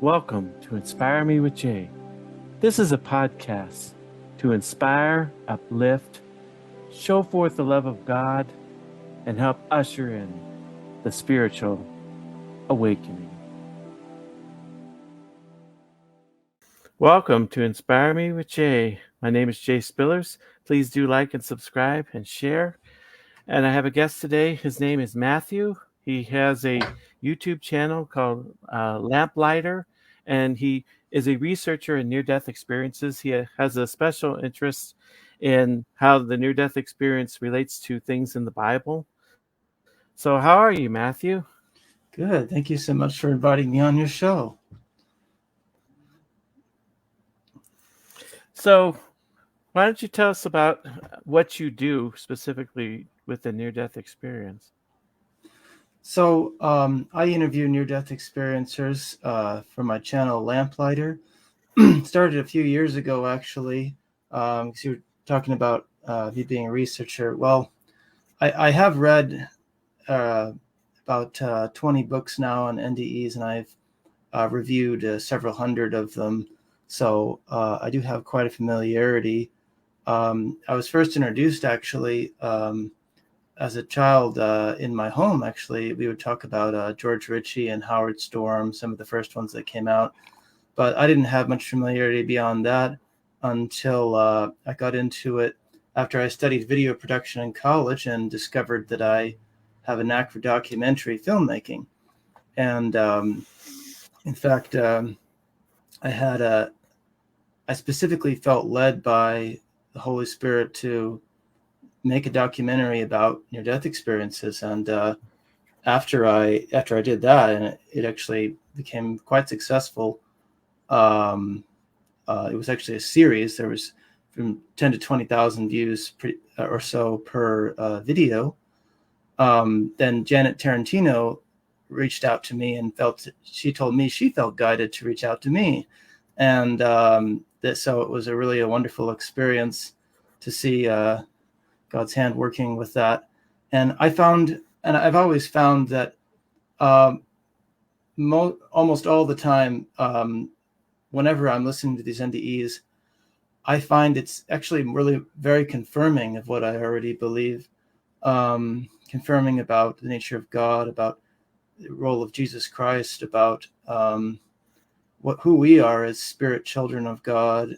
Welcome to Inspire Me with Jay. This is a podcast to inspire, uplift, show forth the love of God, and help usher in the spiritual awakening. Welcome to Inspire Me with Jay. My name is Jay Spillers. Please do like and subscribe and share. And I have a guest today. His name is Matthew. He has a YouTube channel called Lamplighter, and he is a researcher in near-death experiences. He has a special interest in how the near-death experience relates to things in the Bible. So how are you, Matthew? Good. Thank you so much for inviting me on your show. So why don't you tell us about what you do specifically with the near-death experience? So I interview near-death experiencers for my channel Lamplighter. Started a few years ago, actually, because you were talking about me being a researcher. Well, I have read about 20 books now on NDEs, and I've reviewed several hundred of them. So I do have quite a familiarity. I was first introduced, actually, as a child in my home. Actually, we would talk about George Ritchie and Howard Storm, some of the first ones that came out. But I didn't have much familiarity beyond that until I got into it after I studied video production in college and discovered that I have a knack for documentary filmmaking. And in fact, I specifically felt led by the Holy Spirit to make a documentary about near-death experiences. And after I did that, and it actually became quite successful. It was actually a series. There was from 10 to 20,000 views or so per video. Then Janet Tarantino reached out to me and she told me she felt guided to reach out to me. And so it was really a wonderful experience to see God's hand working with that. And I've always found that almost all the time, whenever I'm listening to these NDEs, I find it's actually really very confirming of what I already believe, confirming about the nature of God, about the role of Jesus Christ, about who we are as spirit children of God,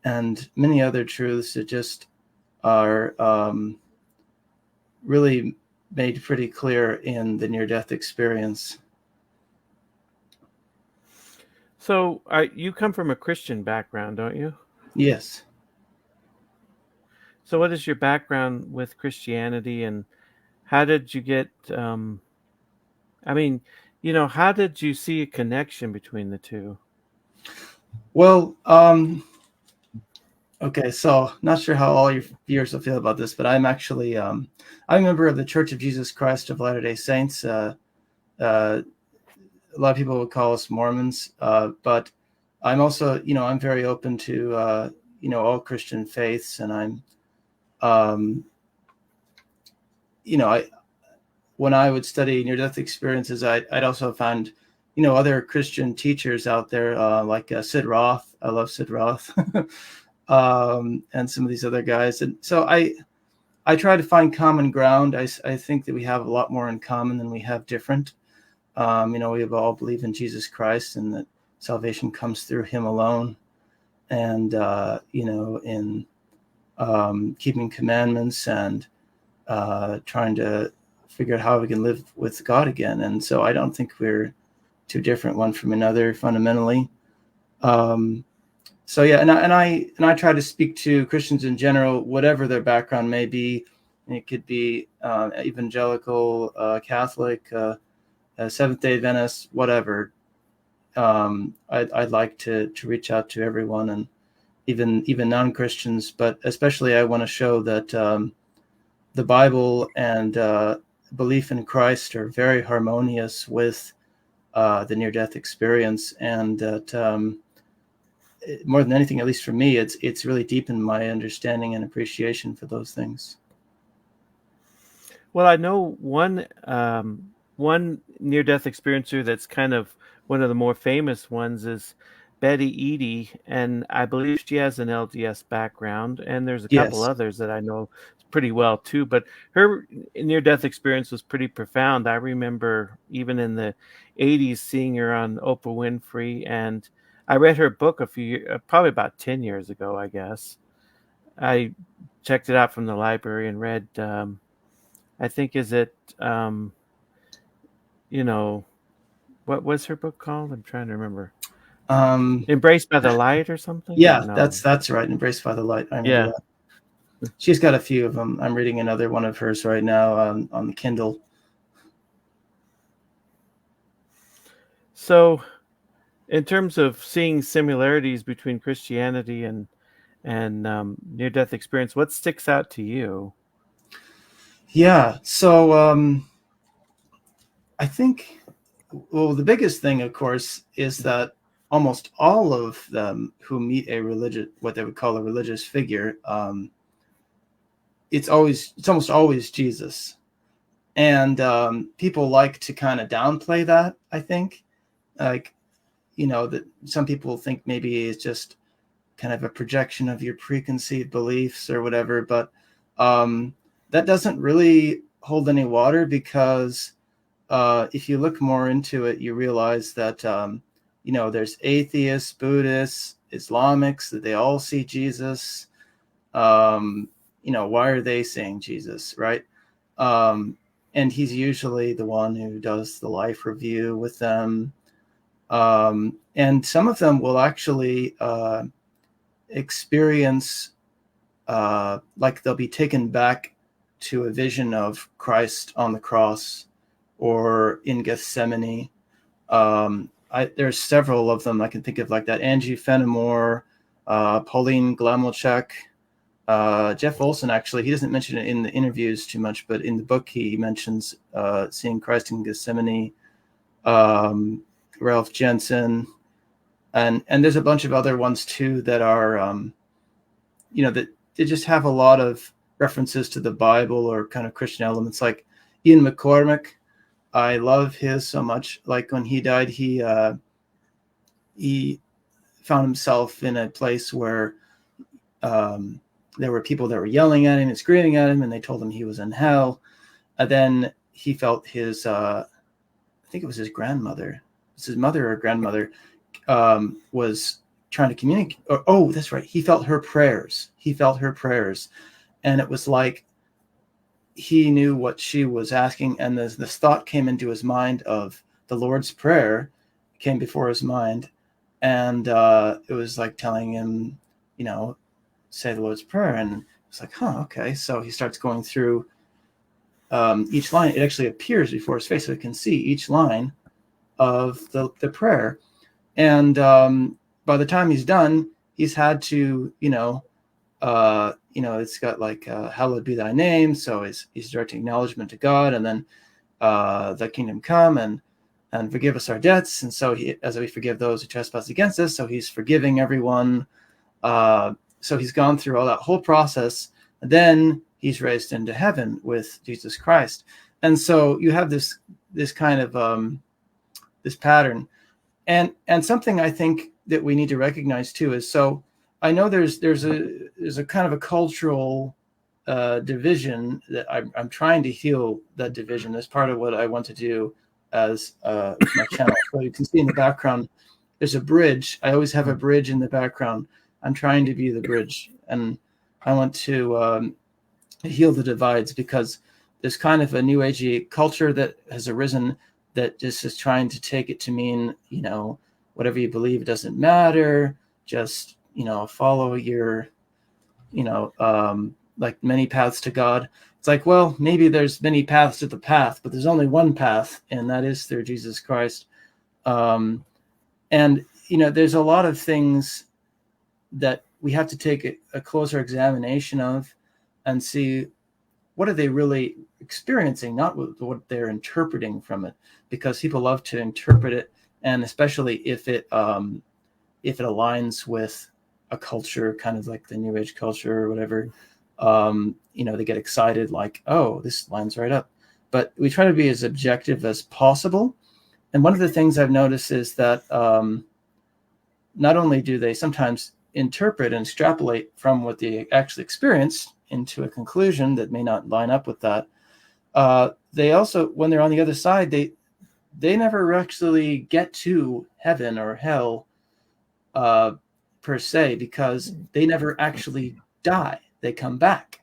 and many other truths that just are really made pretty clear in the near-death experience. So you come from a Christian background, don't you? Yes. So what is your background with Christianity, and how did you get, how did you see a connection between the two? Well, okay, so not sure how all your viewers will feel about this, but I'm actually I'm a member of the Church of Jesus Christ of Latter-day Saints. A lot of people would call us Mormons, but I'm also, I'm very open to, all Christian faiths, and I'm, when I would study near-death experiences, I'd also find, other Christian teachers out there, like Sid Roth. I love Sid Roth, and some of these other guys. And so I try to find common ground. I think that we have a lot more in common than we have different. We all believe in Jesus Christ and that salvation comes through him alone. And, in keeping commandments and trying to figure out how we can live with God again. And so I don't think we're too different one from another fundamentally. So yeah, and I try to speak to Christians in general, whatever their background may be. It could be evangelical, Catholic, Seventh-day Adventist, whatever. I'd like to reach out to everyone, and even non-Christians, but especially I want to show that the Bible and belief in Christ are very harmonious with the near-death experience, and that more than anything, at least for me, it's really deepened my understanding and appreciation for those things. Well, I know one one near-death experiencer that's kind of one of the more famous ones is Betty Eady, and I believe she has an LDS background, and there's a couple Yes. others that I know pretty well too, but her near-death experience was pretty profound. I remember even in the 80s seeing her on Oprah Winfrey, and I read her book probably about 10 years ago, I guess. I checked it out from the library and read, I think, is it, you know, what was her book called? I'm trying to remember. Um, Embraced by the Light or something? Or yeah, no? that's right. Embraced by the Light. I remember Yeah. that. She's got a few of them. I'm reading another one of hers right now on the Kindle. So, in terms of seeing similarities between Christianity and near-death experience, what sticks out to you? Yeah. So I think, well, the biggest thing, of course, is that almost all of them who meet what they would call a religious figure, it's almost always Jesus. And people like to kind of downplay that, I think. Like, that some people think maybe it's just kind of a projection of your preconceived beliefs or whatever, but that doesn't really hold any water, because if you look more into it, you realize that there's atheists, Buddhists, Islamics, that they all see Jesus. Why are they saying Jesus, right? And he's usually the one who does the life review with them. And some of them will actually experience, like they'll be taken back to a vision of Christ on the cross or in Gethsemane. There's several of them I can think of like that. Angie Fenimore, Pauline Glamochek, Jeff Olson, actually, he doesn't mention it in the interviews too much, but in the book he mentions seeing Christ in Gethsemane. Ralph Jensen, and there's a bunch of other ones too that are, that they just have a lot of references to the Bible or kind of Christian elements. Like Ian McCormick, I love his so much. Like when he died, he found himself in a place where there were people that were yelling at him and screaming at him, and they told him he was in hell. And then he felt his, I think it was his grandmother, it's his mother or grandmother, was trying to communicate. Oh, that's right. He felt her prayers. And it was like he knew what she was asking. And this thought came into his mind of the Lord's Prayer came before his mind. And it was like telling him, say the Lord's Prayer. And it's like, okay. So he starts going through each line. It actually appears before his face, so he can see each line of the prayer. And by the time he's done, he's had to, it's got like, hallowed be thy name. So he's directing acknowledgement to God, and then thy kingdom come, and forgive us our debts. And so as we forgive those who trespass against us, so he's forgiving everyone. So he's gone through all that whole process. And then he's raised into heaven with Jesus Christ. And so you have this kind of this pattern. And something I think that we need to recognize too is, so I know there's a kind of a cultural division that I'm trying to heal that division as part of what I want to do as with my channel. So you can see in the background, there's a bridge. I always have a bridge in the background. I'm trying to be the bridge, and I want to heal the divides, because there's kind of a new agey culture that has arisen that just is trying to take it to mean, whatever you believe, it doesn't matter. Just, follow your, like many paths to God. It's like, well, maybe there's many paths to the path, but there's only one path, and that is through Jesus Christ. And, there's a lot of things that we have to take a closer examination of and see what are they really experiencing, not what they're interpreting from it, because people love to interpret it, and especially if it aligns with a culture, kind of like the New Age culture or whatever, they get excited, like, oh, this lines right up. but we try to be as objective as possible. And one of the things I've noticed is that not only do they sometimes interpret and extrapolate from what they actually experienced into a conclusion that may not line up with that, they also, when they're on the other side, they never actually get to heaven or hell per se, because they never actually die. They come back.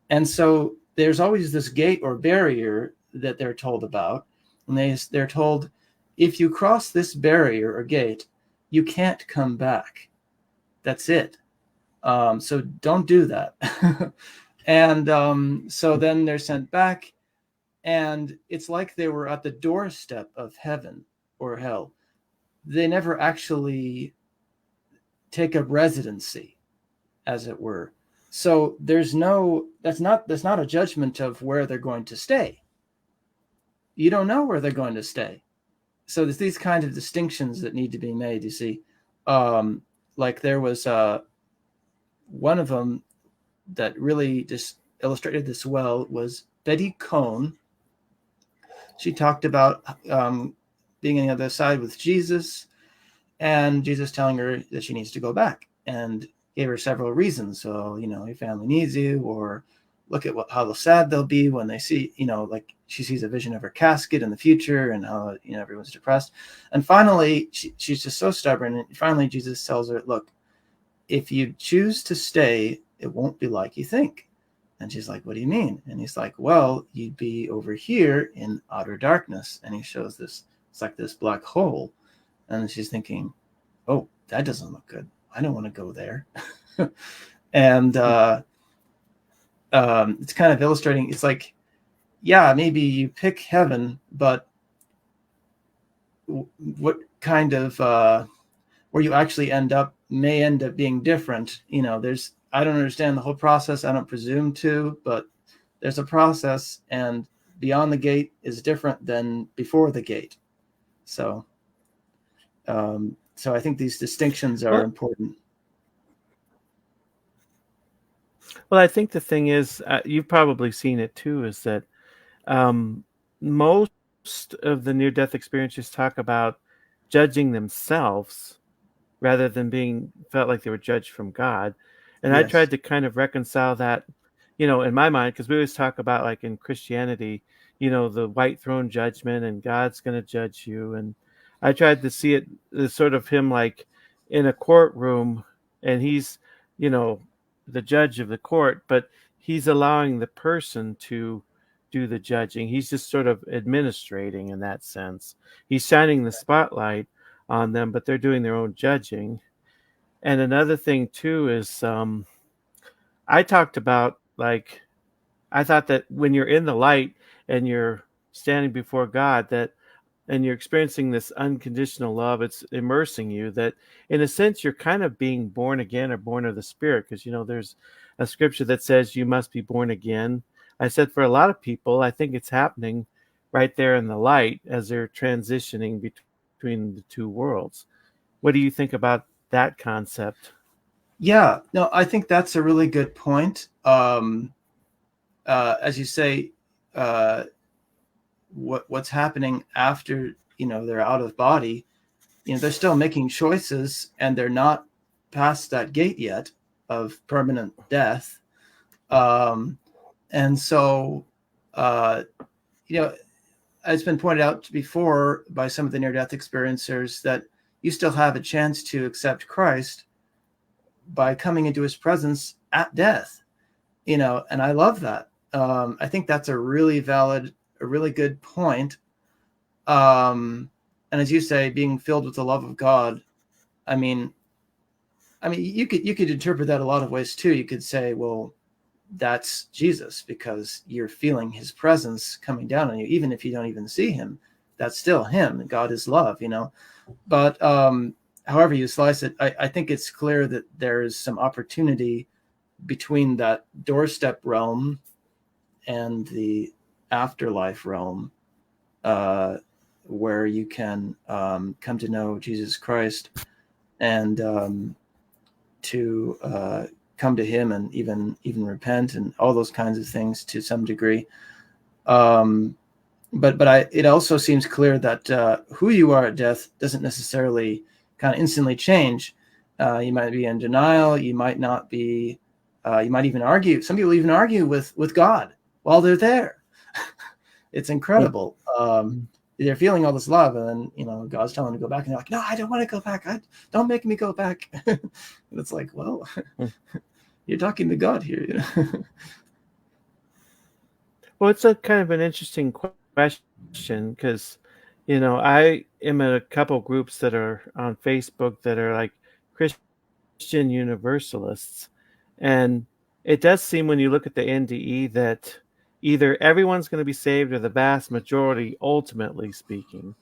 And so there's always this gate or barrier that they're told about. And they're told, if you cross this barrier or gate, you can't come back. That's it. So don't do that. And so then they're sent back, and it's like they were at the doorstep of heaven or hell. They never actually take up residency, as it were. So that's not a judgment of where they're going to stay. You don't know where they're going to stay. So there's these kind of distinctions that need to be made, you see. Like there was one of them that really just illustrated this well was Betty Cohn. She talked about being on the other side with Jesus, and Jesus telling her that she needs to go back, and gave her several reasons. So, your family needs you, or look at how sad they'll be when they see, like she sees a vision of her casket in the future, and how, everyone's depressed. And finally, she's just so stubborn. And finally, Jesus tells her, look, if you choose to stay, it won't be like you think. And she's like, what do you mean? And he's like, well, you'd be over here in outer darkness. And he shows this, it's like this black hole. And she's thinking, oh, that doesn't look good. I don't want to go there. And it's kind of illustrating, it's like, yeah, maybe you pick heaven, but what kind of, where you actually end up may end up being different. I don't understand the whole process. I don't presume to, but there's a process, and beyond the gate is different than before the gate. So I think these distinctions are important. Well, I think the thing is, you've probably seen it too, is that most of the near-death experiences talk about judging themselves rather than being felt like they were judged from God. And Yes. I tried to kind of reconcile that, in my mind, because we always talk about, like in Christianity, the white throne judgment, and God's going to judge you. And I tried to see it as sort of him like in a courtroom, and he's, the judge of the court, but he's allowing the person to do the judging. He's just sort of administrating in that sense. He's shining the spotlight on them, but they're doing their own judging. And another thing too is I talked about, like, I thought that when you're in the light and you're standing before God, that and you're experiencing this unconditional love, it's immersing you, that in a sense you're kind of being born again or born of the Spirit, because there's a scripture that says you must be born again. I said for a lot of people, I think it's happening right there in the light as they're transitioning between the two worlds. What do you think about that concept? Yeah, no, I think that's a really good point. As you say, what's happening after they're out of body, they're still making choices, and they're not past that gate yet of permanent death. And so it's been pointed out before by some of the near-death experiencers that you still have a chance to accept Christ by coming into his presence at death, and I love that. I think that's a really valid, a really good point. And as you say, being filled with the love of God, I mean, you could interpret that a lot of ways too. You could say, well, that's Jesus, because you're feeling his presence coming down on you, even if you don't even see him. That's still him. God is love, But however you slice it, I think it's clear that there is some opportunity between that doorstep realm and the afterlife realm, where you can come to know Jesus Christ, and to come to him, and even repent, and all those kinds of things to some degree. It also seems clear that who you are at death doesn't necessarily kind of instantly change. You might be in denial. You might not be. You might even argue. Some people even argue with God while they're there. It's incredible. They're feeling all this love, and then God's telling them to go back, and they're like, "No, I don't want to go back. Don't make me go back." And it's like, well, you're talking to God here. Well, it's a kind of an interesting question because, I am in a couple groups that are on Facebook that are like Christian Universalists. And it does seem when you look at the NDE that either everyone's going to be saved or the vast majority, ultimately speaking,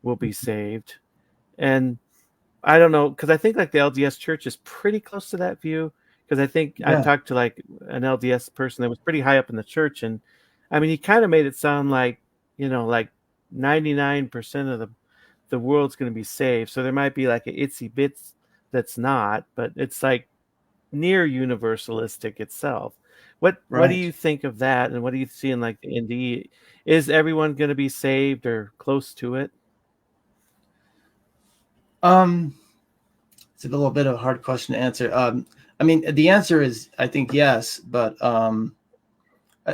will be saved. And I don't know, because I think like the LDS Church is pretty close to that view. Because I think I talked to like an LDS person that was pretty high up in the church, and I mean, he kind of made it sound like like 99% of the world's going to be saved. So there might be like an itsy bits that's not, but it's like near universalistic itself. What do Right. you think of that, and what do you see in like the NDE? Is everyone going to be saved or close to it? It's a little bit of a hard question to answer. I mean, the answer is, I think, yes, but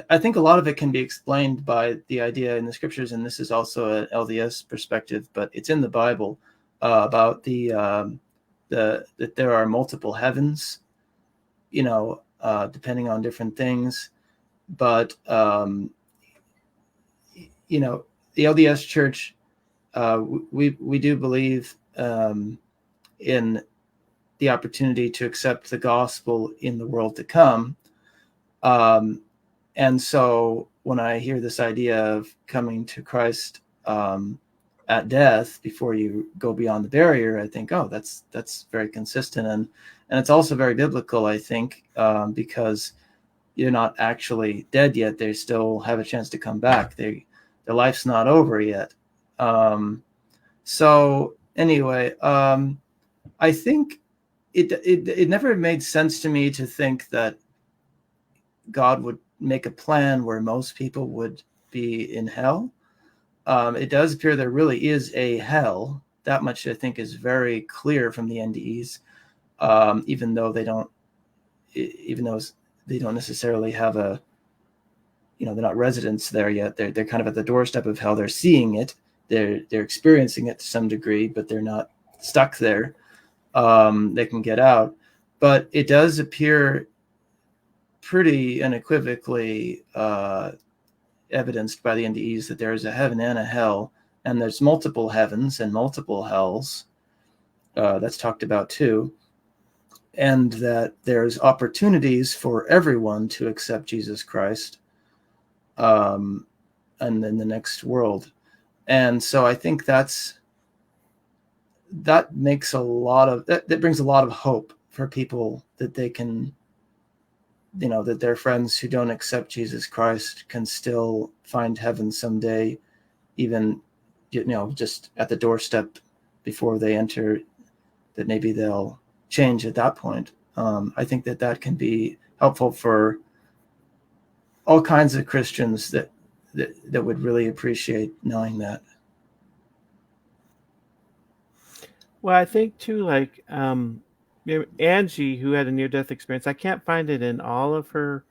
I think a lot of it can be explained by the idea in the scriptures, and this is also an LDS perspective, but it's in the Bible about that there are multiple heavens, depending on different things. But the LDS Church, we do believe in the opportunity to accept the gospel in the world to come. And so when I hear this idea of coming to Christ at death before you go beyond the barrier, I think, oh, that's very consistent, and it's also very biblical, I think, because you're not actually dead yet. They still have a chance to come back. Their life's not over yet. So anyway, I think it never made sense to me to think that God would make a plan where most people would be in hell. It does appear there really is a hell. That much I think is very clear from the NDEs, even though they don't necessarily have they're not residents there yet. They're kind of at the doorstep of hell. They're seeing it. They're experiencing it to some degree, but they're not stuck there. They can get out, but it does appear pretty unequivocally evidenced by the NDEs that there is a heaven and a hell, and there's multiple heavens and multiple hells. That's talked about too, and that there's opportunities for everyone to accept Jesus Christ, and in the next world. And so I think that makes that brings a lot of hope for people, that they can, that their friends who don't accept Jesus Christ can still find heaven someday, even, just at the doorstep before they enter, that maybe they'll change at that point. I think that can be helpful for all kinds of Christians that would really appreciate knowing that. Well, I think too, like Angie, who had a near-death experience. I can't find it in all of her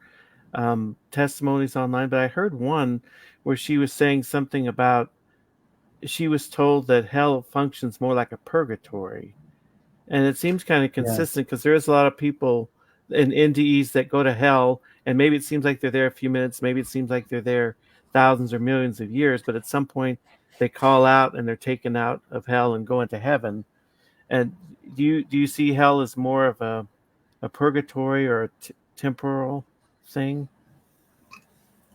testimonies online, but I heard one where she was saying something about, she was told that hell functions more like a purgatory, and it seems kind of consistent because there is a lot of people in NDEs that go to hell, and maybe it seems like they're there a few minutes, maybe it seems like they're there thousands or millions of years, but at some point they call out and they're taken out of hell and go into heaven. And do you see hell as more of a purgatory or a temporal thing?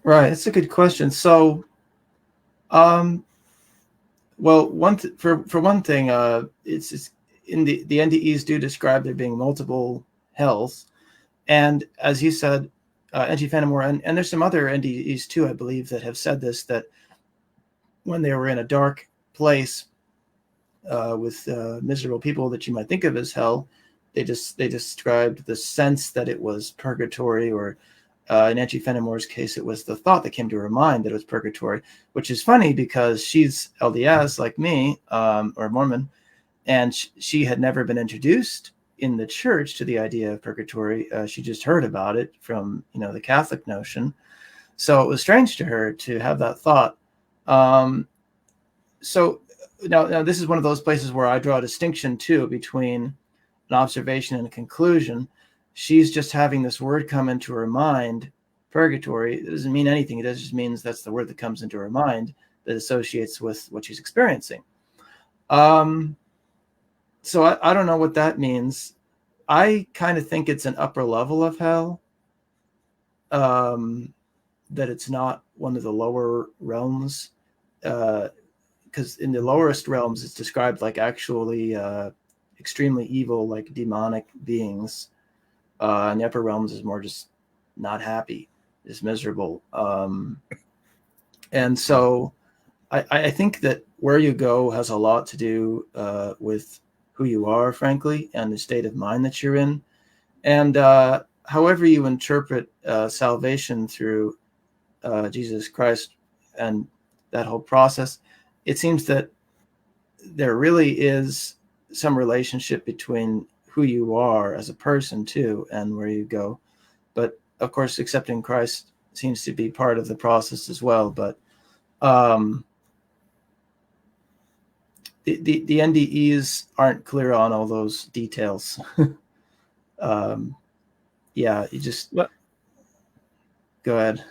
Right, that's a good question. So, well, for one thing, it's in the NDEs do describe there being multiple hells, and as you said, N.G. Fenimore, and there's some other NDEs too, I believe, that have said this, that when they were in a dark place with miserable people that you might think of as hell, they described the sense that it was purgatory, or in Angie Fenimore's case, it was the thought that came to her mind that it was purgatory, which is funny because she's LDS like me, or Mormon, and she had never been introduced in the church to the idea of purgatory. She just heard about it from, the Catholic notion. So it was strange to her to have that thought. So now this is one of those places where I draw a distinction too between an observation and a conclusion. She's just having this word come into her mind, purgatory. It doesn't mean anything. It just means that's the word that comes into her mind that associates with what she's experiencing. So I don't know what that means. I kind of think it's an upper level of hell, that it's not one of the lower realms, because in the lowest realms, it's described like actually extremely evil, like demonic beings. And the upper realms is more just not happy, is miserable. And so I think that where you go has a lot to do with who you are, frankly, and the state of mind that you're in. And however you interpret salvation through Jesus Christ and that whole process, it seems that there really is some relationship between who you are as a person too and where you go. But of course, accepting Christ seems to be part of the process as well. But the NDEs aren't clear on all those details. Yeah, you just go ahead.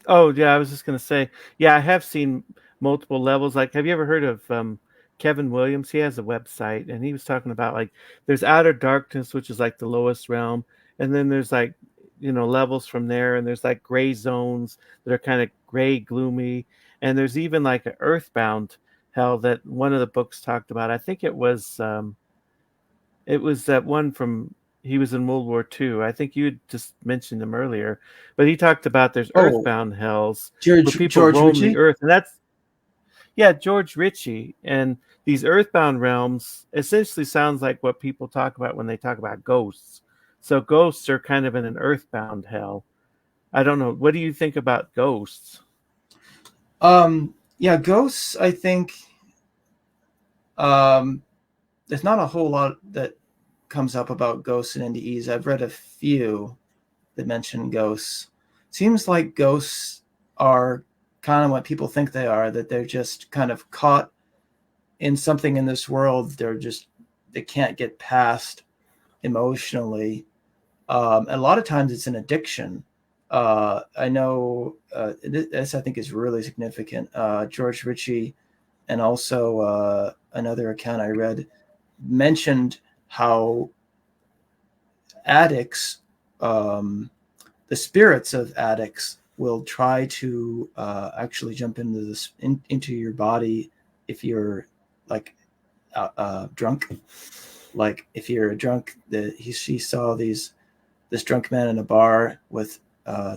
Oh yeah, I was just gonna say, yeah, I have seen multiple levels. Like, have you ever heard of Kevin Williams? He has a website, and he was talking about like there's outer darkness, which is like the lowest realm, and then there's like levels from there, and there's like gray zones that are kind of gray, gloomy, and there's even like an earthbound hell that one of the books talked about. I think it was that one from he was in World War II. I think you had just mentioned him earlier, but he talked about there's earthbound hells where people George roam the Ritchie? earth, and that's George Ritchie. And these earthbound realms essentially sounds like what people talk about when they talk about ghosts. So ghosts are kind of in an earthbound hell. I don't know. What do you think about ghosts? Yeah, ghosts, I think there's not a whole lot that comes up about ghosts and NDEs. I've read a few that mention ghosts. Seems like ghosts are kind of what people think they are, that they're just kind of caught in something in this world they can't get past emotionally. And a lot of times it's an addiction. I know this I think is really significant. George Ritchie and also another account I read mentioned how addicts, the spirits of addicts, will try to actually jump into your body if you're like drunk. Like if you're a drunk, he saw this drunk man in a bar with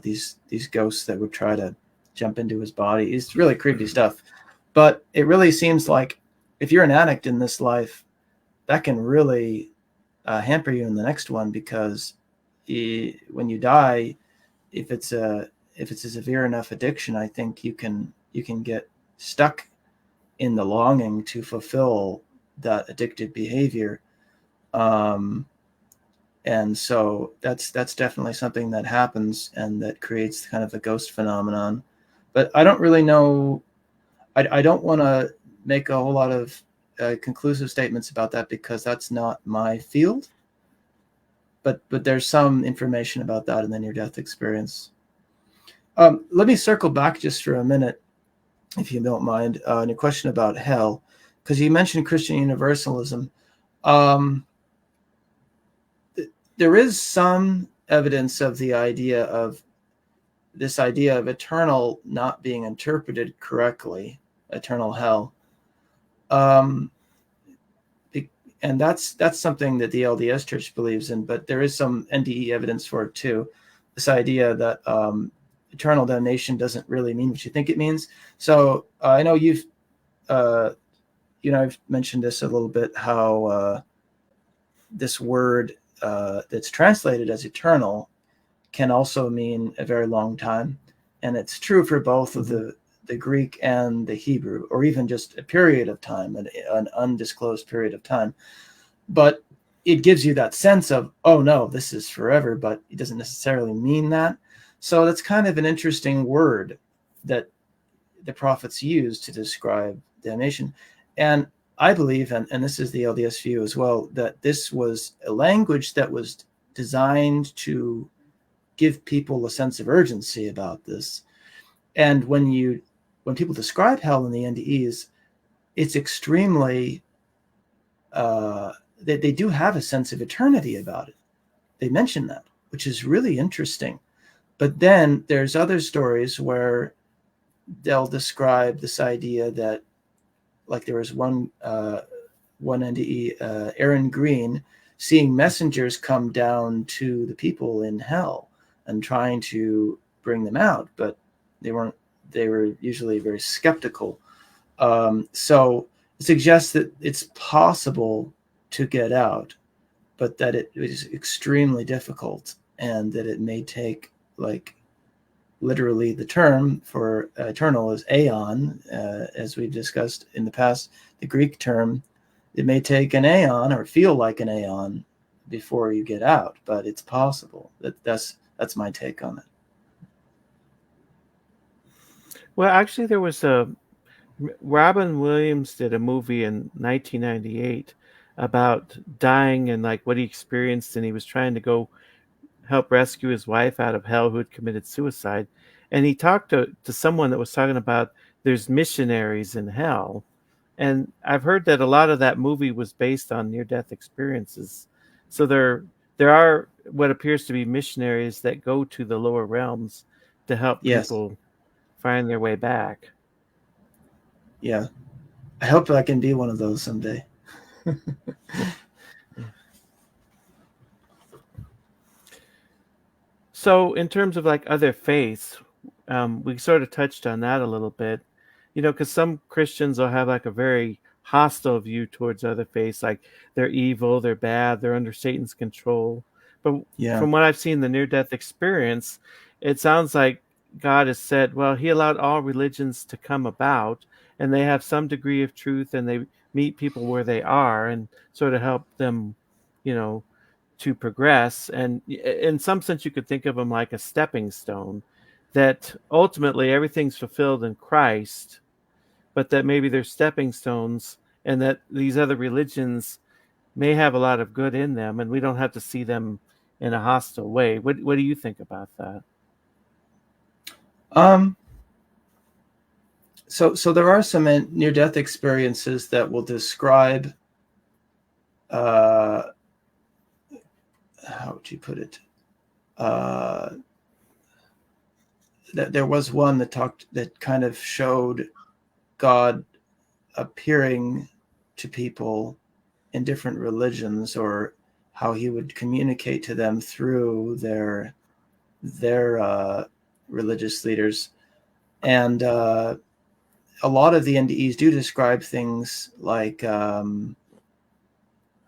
these ghosts that would try to jump into his body. It's really creepy stuff. But it really seems like if you're an addict in this life, that can really hamper you in the next one, because when you die, if it's a severe enough addiction, I think you can get stuck in the longing to fulfill that addictive behavior. And so that's definitely something that happens and that creates kind of a ghost phenomenon. But I don't really know. I don't want to make a whole lot of conclusive statements about that because that's not my field. But there's some information about that in the near-death experience. Let me circle back just for a minute, if you don't mind, on your question about hell, because you mentioned Christian universalism. There is some evidence of this idea of eternal not being interpreted correctly, eternal hell. And that's something that the LDS Church believes in, but there is some NDE evidence for it too. This idea that eternal damnation doesn't really mean what you think it means. So I know I've mentioned this a little bit, how this word that's translated as eternal can also mean a very long time, and it's true for both of the Greek and the Hebrew, or even just a period of time, an undisclosed period of time. But it gives you that sense of, oh no, this is forever, but it doesn't necessarily mean that. So that's kind of an interesting word that the prophets used to describe damnation. And I believe, and this is the LDS view as well, that this was a language that was designed to give people a sense of urgency about this. And when people describe hell in the NDEs, it's extremely they do have a sense of eternity about it. They mention that, which is really interesting. But then there's other stories where they'll describe this idea that, like there was one NDE, Aaron Green, seeing messengers come down to the people in hell and trying to bring them out, but they were usually very skeptical. So it suggests that it's possible to get out, but that it is extremely difficult, and that it may take, like, literally the term for eternal is aeon, as we've discussed in the past. The Greek term, it may take an aeon or feel like an aeon before you get out, but it's possible. That's my take on it. Well, actually, there was Robin Williams did a movie in 1998 about dying and like what he experienced, and he was trying to go help rescue his wife out of hell who had committed suicide. And he talked to someone that was talking about there's missionaries in hell. And I've heard that a lot of that movie was based on near-death experiences. So there are what appears to be missionaries that go to the lower realms to help Yes. people find their way back. Yeah. I hope I can be one of those someday. So in terms of like other faiths, we sort of touched on that a little bit, because some Christians will have like a very hostile view towards other faiths, like they're evil, they're bad, they're under Satan's control. But from what I've seen, the near-death experience, it sounds like God has said, well, he allowed all religions to come about, and they have some degree of truth, and they meet people where they are and sort of help them, to progress. And in some sense, you could think of them like a stepping stone, that ultimately everything's fulfilled in Christ, but that maybe they're stepping stones, and that these other religions may have a lot of good in them, and we don't have to see them in a hostile way. What do you think about that? So there are some near-death experiences that will describe, how would you put it? That there was one that kind of showed God appearing to people in different religions, or how he would communicate to them through their religious leaders. And a lot of the NDEs do describe things like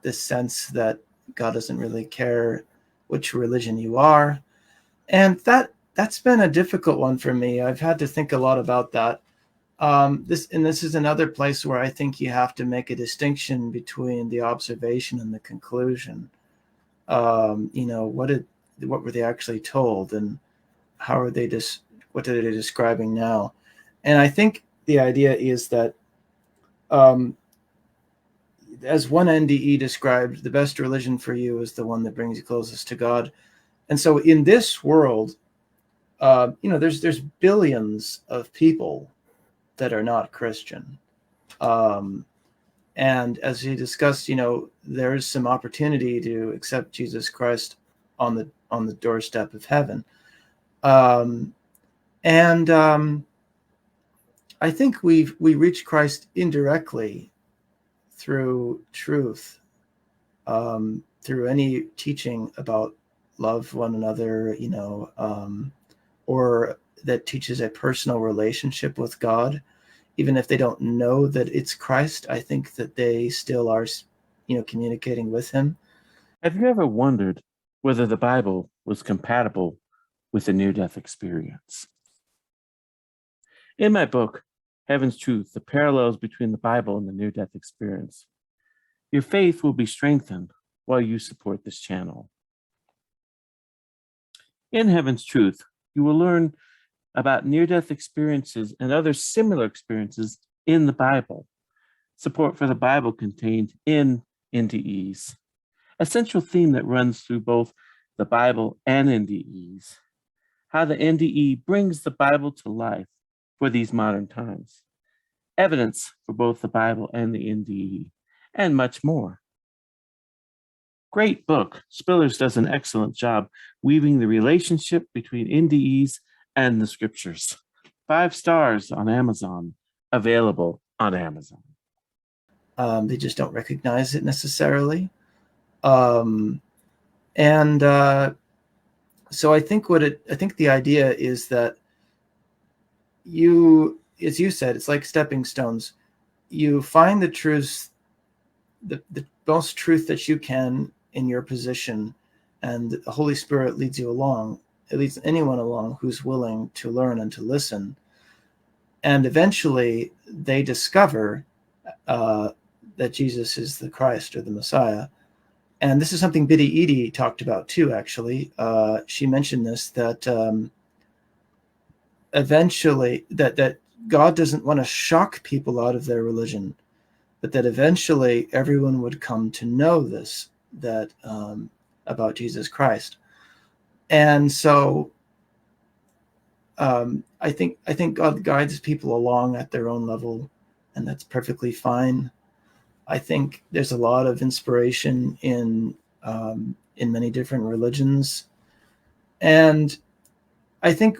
this sense that God doesn't really care which religion you are. And that's been a difficult one for me. I've had to think a lot about that. This is another place where I think you have to make a distinction between the observation and the conclusion. What were they actually told, and how are they what are they describing now? And I think the idea is that, as one NDE described, the best religion for you is the one that brings you closest to God. And so in this world, there's billions of people that are not Christian. And as he discussed, there's some opportunity to accept Jesus Christ on the doorstep of heaven. I think we reach Christ indirectly through truth, through any teaching about love one another, or that teaches a personal relationship with God. Even if they don't know that it's Christ, I think that they still are, communicating with him. Have you ever wondered whether the Bible was compatible with a near-death experience? In my book, Heaven's Truth, the parallels between the Bible and the near-death experience, your faith will be strengthened while you support this channel. In Heaven's Truth, you will learn about near-death experiences and other similar experiences in the Bible. Support for the Bible contained in NDEs. A central theme that runs through both the Bible and NDEs. How the NDE brings the Bible to life for these modern times. Evidence for both the Bible and the NDE, and much more. Great book. Spillers does an excellent job weaving the relationship between NDEs and the scriptures. 5 stars on Amazon, available on Amazon. They just don't recognize it necessarily. So I think the idea is that you, as you said, it's like stepping stones. You find the truth, the most truth that you can in your position, and the Holy Spirit leads you along. It leads anyone along who's willing to learn and to listen. And eventually they discover that Jesus is the Christ or the Messiah. And this is something Biddy Edie talked about too, actually. She mentioned this, that eventually that God doesn't want to shock people out of their religion, but that eventually everyone would come to know this, that about Jesus Christ. And so I think God guides people along at their own level, and that's perfectly fine. I think there's a lot of inspiration in many different religions, and I think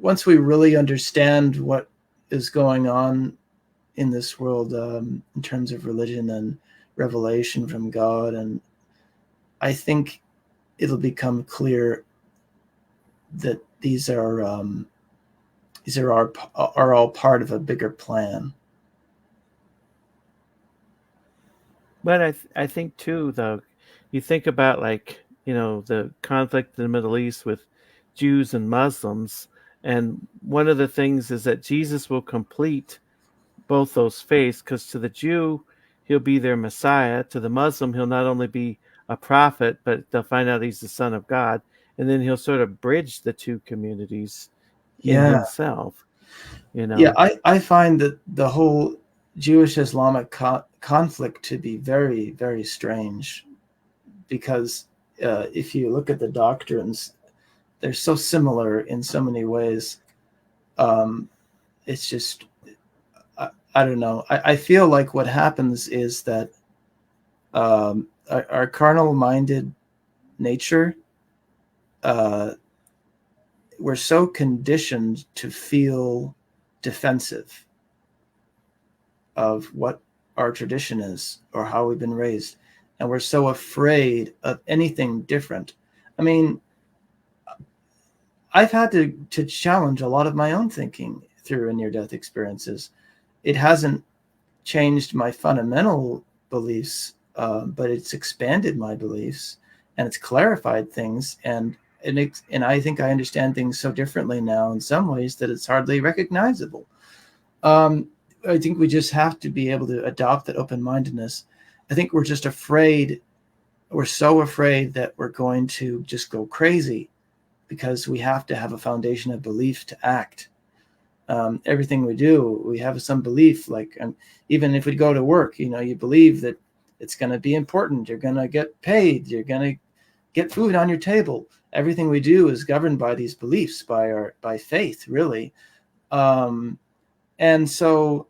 once we really understand what is going on in this world in terms of religion and revelation from God, and I think it'll become clear that these are all part of a bigger plan. But I think too, though, you think about, like, the conflict in the Middle East with Jews and Muslims, and one of the things is that Jesus will complete both those faiths, because to the Jew, he'll be their Messiah. To the Muslim, he'll not only be a prophet, but they'll find out he's the Son of God, and then he'll sort of bridge the two communities in himself. Yeah, I find that the whole Jewish-Islamic conflict to be very, very strange, because if you look at the doctrines, they're so similar in so many ways. It's just, I don't know. I feel like what happens is that our carnal-minded nature, we're so conditioned to feel defensive of what our tradition is or how we've been raised, and we're so afraid of anything different. I mean, I've had to challenge a lot of my own thinking through near-death experiences. It hasn't changed my fundamental beliefs, but it's expanded my beliefs, and it's clarified things, and I think I understand things so differently now in some ways that it's hardly recognizable. I think we just have to be able to adopt that open-mindedness. I think we're just afraid. We're so afraid that we're going to just go crazy because we have to have a foundation of belief to act. Everything we do, we have some belief. Like, even if we go to work, you believe that it's going to be important. You're going to get paid. You're going to get food on your table. Everything we do is governed by these beliefs, by faith, really. And so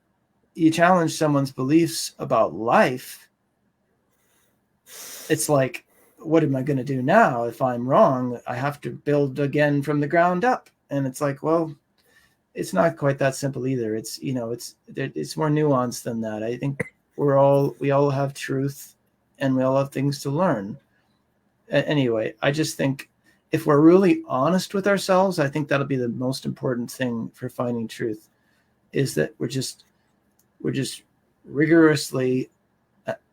you challenge someone's beliefs about life. It's like, what am I going to do now? If I'm wrong, I have to build again from the ground up. And it's like, well, it's not quite that simple either. It's, it's more nuanced than that. I think we all have truth, and we all have things to learn. Anyway, I just think if we're really honest with ourselves, I think that'll be the most important thing for finding truth, is that we're just rigorously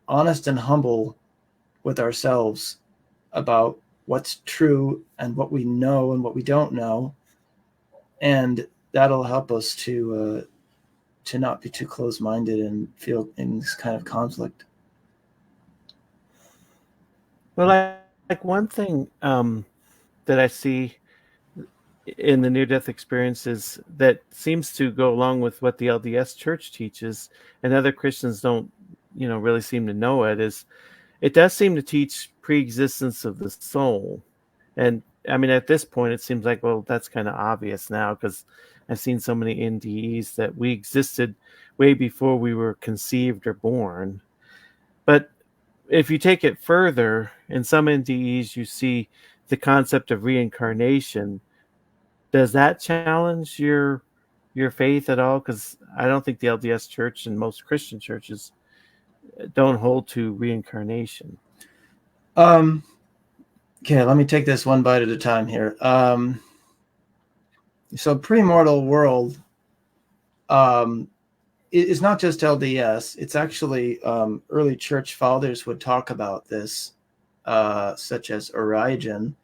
honest and humble with ourselves about what's true and what we know and what we don't know, and that'll help us to not be too close-minded and feel in this kind of conflict. Well, like one thing that I see in the near-death experiences that seems to go along with what the LDS Church teaches, and other Christians don't, really seem to know it, is it does seem to teach pre-existence of the soul. And I mean, at this point, it seems like, well, that's kind of obvious now, because I've seen so many NDEs that we existed way before we were conceived or born. But if you take it further, in some NDEs, you see the concept of reincarnation. Does that challenge your faith at all? Because I don't think the LDS Church and most Christian churches don't hold to reincarnation. Okay, let me take this one bite at a time here. So premortal world is not just LDS. It's actually early church fathers would talk about this, such as Origen.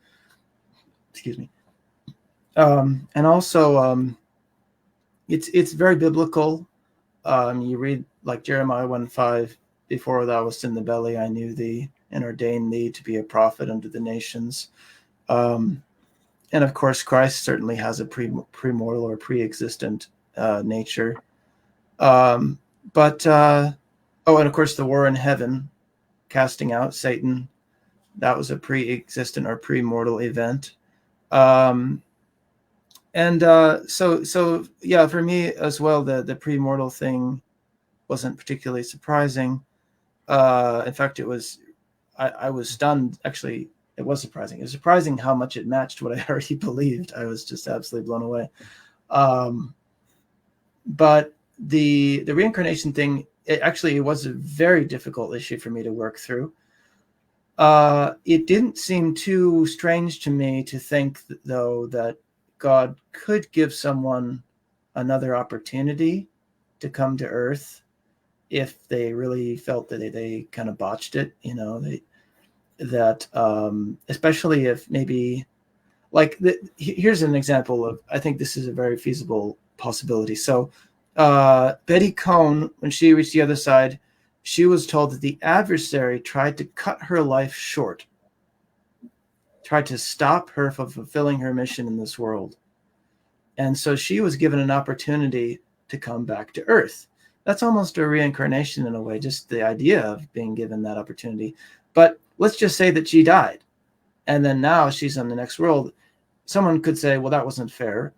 Excuse me. And also, it's very biblical. You read like Jeremiah 1:5, before thou wast in the belly, I knew thee and ordained thee to be a prophet unto the nations. And of course, Christ certainly has a premortal or pre-existent nature. And of course, the war in heaven, casting out Satan, that was a pre-existent or premortal event. So yeah, for me as well, the premortal thing wasn't particularly surprising. In fact, I was stunned. Actually, it was surprising. It was surprising how much it matched what I already believed. I was just absolutely blown away. But the reincarnation thing, it was a very difficult issue for me to work through. It didn't seem too strange to me to think, though, that God could give someone another opportunity to come to Earth if they really felt that they kind of botched it, especially if maybe, like, here's an example of, I think this is a very feasible possibility. So Betty Cohn, when she reached the other side, she was told that the adversary tried to cut her life short, tried to stop her from fulfilling her mission in this world. And so she was given an opportunity to come back to Earth. That's almost a reincarnation in a way, just the idea of being given that opportunity. But let's just say that she died, and then now she's on the next world. Someone could say, well, that wasn't fair.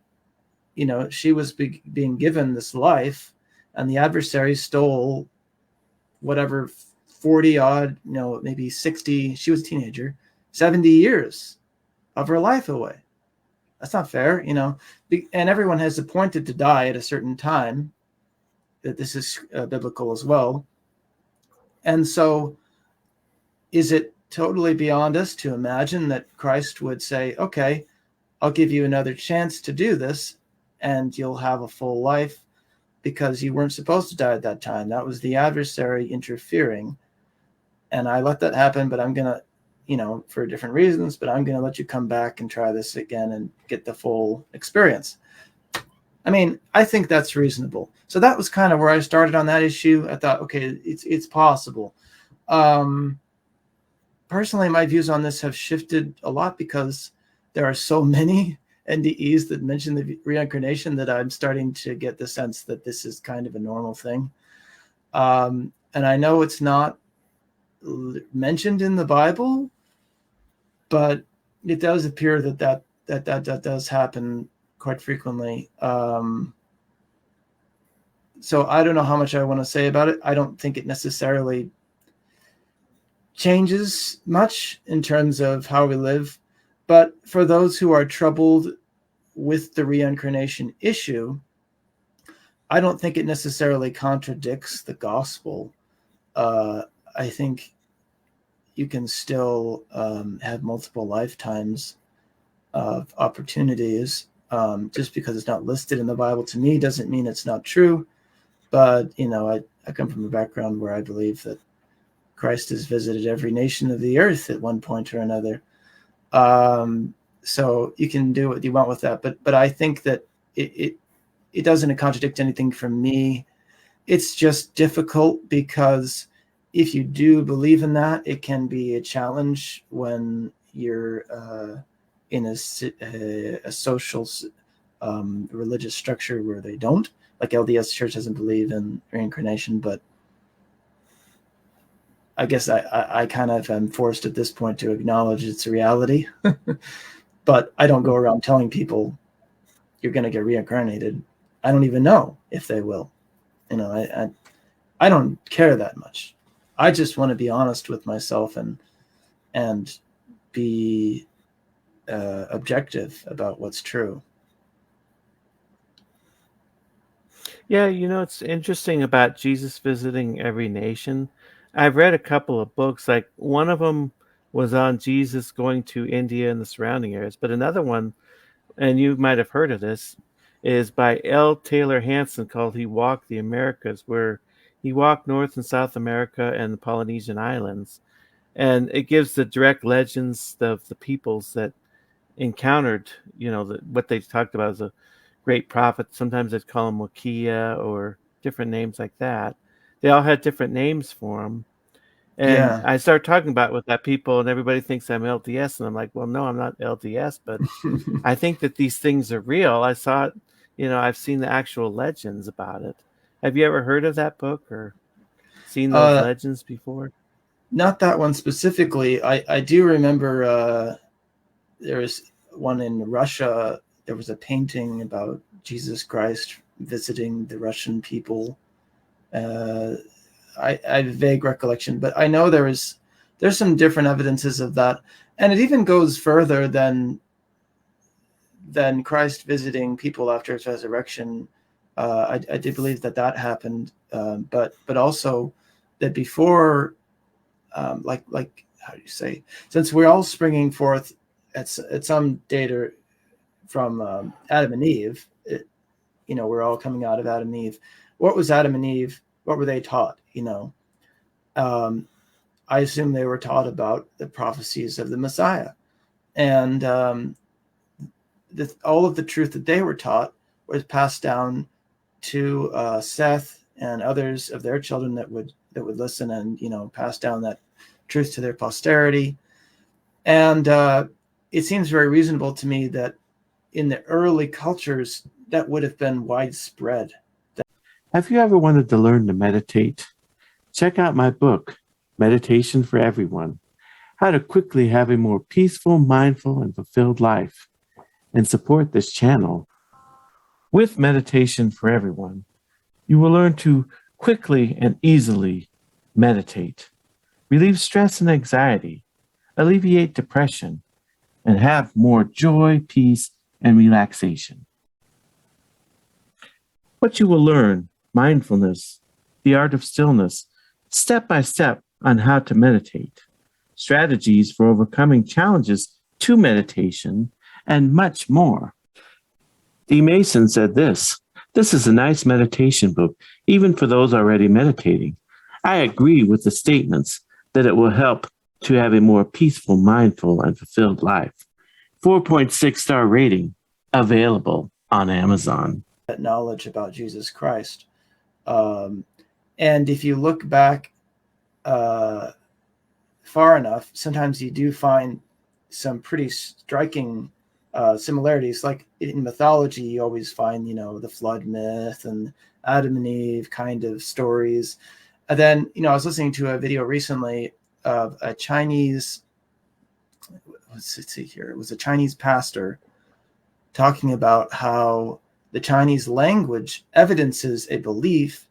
She was being given this life, and the adversary stole whatever 40 odd, maybe 60, she was a teenager, 70 years of her life away. That's not fair, and everyone has appointed to die at a certain time. That this is biblical as well. And so is it totally beyond us to imagine that Christ would say, okay, I'll give you another chance to do this, and you'll have a full life, because you weren't supposed to die at that time. That was the adversary interfering. And I let that happen, but I'm going to, for different reasons, but I'm going to let you come back and try this again and get the full experience. I mean, I think that's reasonable. So that was kind of where I started on that issue. I thought, okay, it's possible. Personally, my views on this have shifted a lot, because there are so many NDEs that mention the reincarnation that I'm starting to get the sense that this is kind of a normal thing. And I know it's not mentioned in the Bible, but it does appear that does happen quite frequently. So I don't know how much I want to say about it. I don't think it necessarily changes much in terms of how we live. But for those who are troubled with the reincarnation issue, I don't think it necessarily contradicts the gospel. I think you can still have multiple lifetimes of opportunities. Just because it's not listed in the Bible, to me, doesn't mean it's not true. But, I come from a background where I believe that Christ has visited every nation of the earth at one point or another. So you can do what you want with that, but I think that it doesn't contradict anything from me. It's just difficult because if you do believe in that, it can be a challenge when you're in a social religious structure where they don't. Like LDS Church doesn't believe in reincarnation, but I guess I kind of am forced at this point to acknowledge it's a reality. But I don't go around telling people you're going to get reincarnated. I don't even know if they will. You know, I don't care that much. I just want to be honest with myself and be objective about what's true. Yeah, it's interesting about Jesus visiting every nation. I've read a couple of books. Like one of them was on Jesus going to India and the surrounding areas, but another one, and you might have heard of this, is by L. Taylor Hansen called He Walked the Americas, where he walked North and South America and the Polynesian Islands. And it gives the direct legends of the peoples that encountered, what they talked about as a great prophet. Sometimes they'd call him Wakia or different names like that. They all had different names for him. And Yeah. I started talking about it with that people, and everybody thinks I'm LDS. And I'm like, well, no, I'm not LDS, but I think that these things are real. I saw it, I've seen the actual legends about it. Have you ever heard of that book or seen those legends before? Not that one specifically. I do remember there was one in Russia. There was a painting about Jesus Christ visiting the Russian people. I have a vague recollection, but I know there's some different evidences of that, and it even goes further than Christ visiting people after his resurrection. I do believe that happened, but also that before, like how do you say? Since we're all springing forth at some data from Adam and Eve, we're all coming out of Adam and Eve. What was Adam and Eve? What were they taught? I assume they were taught about the prophecies of the Messiah, and all of the truth that they were taught was passed down to Seth and others of their children that would listen and pass down that truth to their posterity. And it seems very reasonable to me that in the early cultures that would have been widespread. Have you ever wanted to learn to meditate? Check out my book, Meditation for Everyone: How to Quickly Have a More Peaceful, Mindful, and Fulfilled Life, and support this channel. With Meditation for Everyone, you will learn to quickly and easily meditate, relieve stress and anxiety, alleviate depression, and have more joy, peace, and relaxation. What you will learn: mindfulness, the art of stillness, step by step on how to meditate, strategies for overcoming challenges to meditation, and much more. D. Mason said this is a nice meditation book, even for those already meditating. I agree with the statements that it will help to have a more peaceful, mindful, and fulfilled life. 4.6-star rating, available on Amazon. That knowledge about Jesus Christ. And if you look back far enough, sometimes you do find some pretty striking similarities. Like in mythology, you always find, the flood myth and Adam and Eve kind of stories. And then, I was listening to a video recently of a Chinese, let's see here, it was a Chinese pastor talking about how the Chinese language evidences a belief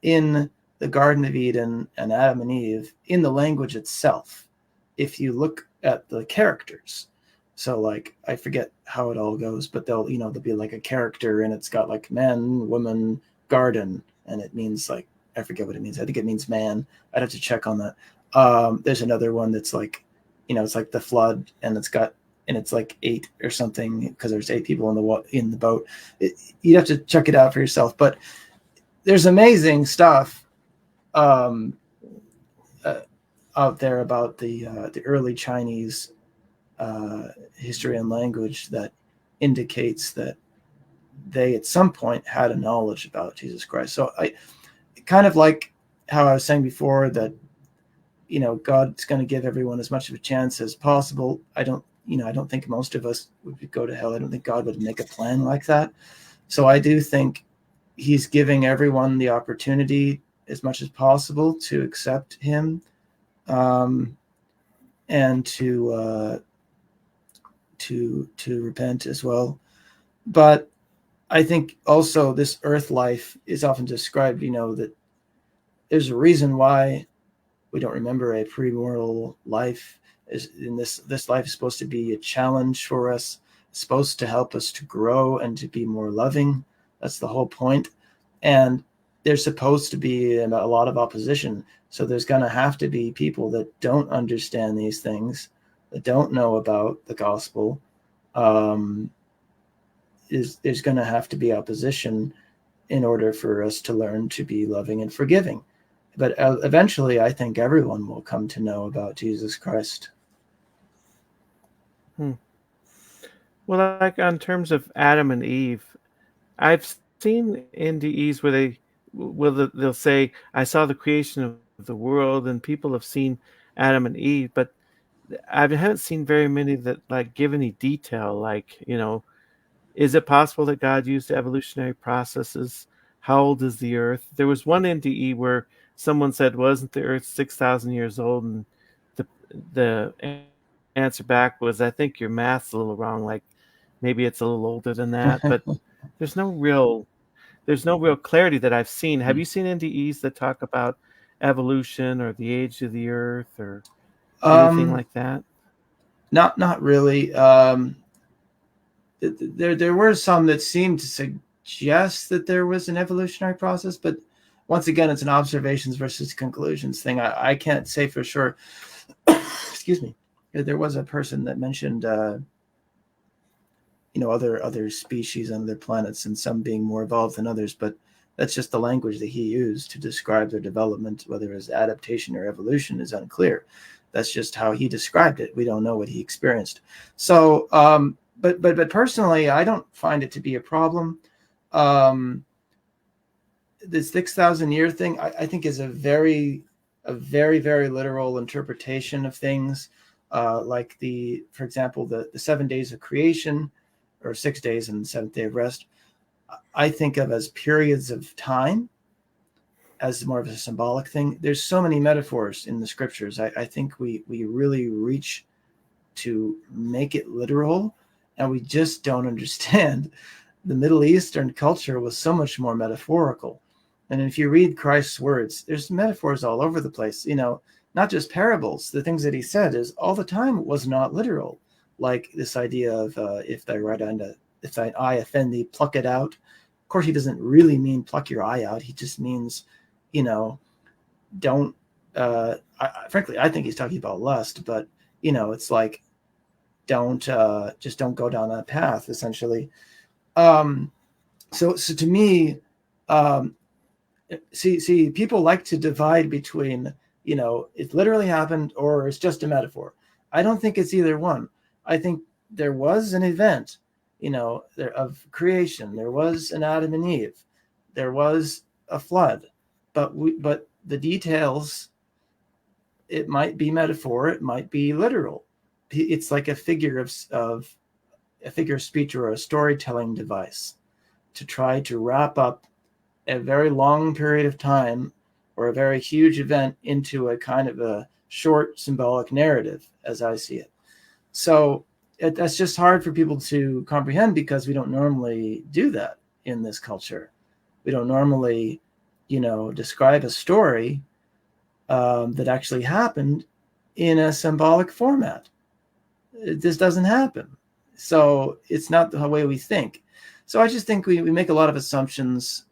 in the Garden of Eden and Adam and Eve in the language itself. If you look at the characters, so like, I forget how it all goes, but there'll be like a character and it's got like man, woman, garden, and it means like, I forget what it means. I think it means man. I'd have to check on that. There's another one that's like, it's like the flood, and it's like 8 or something because there's 8 people in the boat. You'd have to check it out for yourself. But there's amazing stuff out there about the early Chinese history and language that indicates that they at some point had a knowledge about Jesus Christ. So I kind of like how I was saying before that, God's going to give everyone as much of a chance as possible. I don't think most of us would go to hell. I don't think God would make a plan like that. So I do think he's giving everyone the opportunity as much as possible to accept him, and to repent as well. But I think also this earth life is often described, that there's a reason why we don't remember a pre-mortal life. This life is supposed to be a challenge for us. It's supposed to help us to grow and to be more loving. That's the whole point. And there's supposed to be a lot of opposition. So there's going to have to be people that don't understand these things, that don't know about the gospel. There's going to have to be opposition in order for us to learn to be loving and forgiving. But eventually, I think everyone will come to know about Jesus Christ. Well, like on terms of Adam and Eve, I've seen NDEs where they'll say, "I saw the creation of the world," and people have seen Adam and Eve, but I haven't seen very many that like give any detail. Like, is it possible that God used evolutionary processes? How old is the Earth? There was one NDE where someone said, "Wasn't the Earth 6,000 years old?" And the answer back was, "I think your math's a little wrong. Like maybe it's a little older than that." But there's no real clarity that I've seen. Have you seen NDEs that talk about evolution or the age of the Earth or anything like that? Not really. There were some that seemed to suggest that there was an evolutionary process, but once again, it's an observations versus conclusions thing. I can't say for sure. Excuse me. There was a person that mentioned, other species on other planets, and some being more evolved than others, but that's just the language that he used to describe their development. Whether it was adaptation or evolution is unclear. That's just how he described it. We don't know what he experienced. So, but personally, I don't find it to be a problem. This 6,000 year thing, I think, is a very, very literal interpretation of things. Like for example, the 7 days of creation, or 6 days and the seventh day of rest, I think of as periods of time, as more of a symbolic thing. There's so many metaphors in the scriptures. I think we really reach to make it literal, and we just don't understand. The Middle Eastern culture was so much more metaphorical. And if you read Christ's words, there's metaphors all over the place, not just parables. The things that he said is all the time was not literal. Like this idea of if thine eye offend thee, pluck it out. Of course, he doesn't really mean pluck your eye out. He just means, don't, frankly, I think he's talking about lust, but, it's like, don't go down that path, essentially. So to me, see, people like to divide between, it literally happened or it's just a metaphor. I don't think it's either one. I think there was an event, of creation. There was an Adam and Eve. There was a flood, but the details, it might be metaphor, it might be literal. It's like a figure of speech or a storytelling device to try to wrap up a very long period of time or a very huge event into a kind of a short symbolic narrative, as I see it. So that's just hard for people to comprehend, because we don't normally do that in this culture. We don't normally, describe a story that actually happened in a symbolic format. This doesn't happen. So it's not the way we think. So I just think we make a lot of assumptions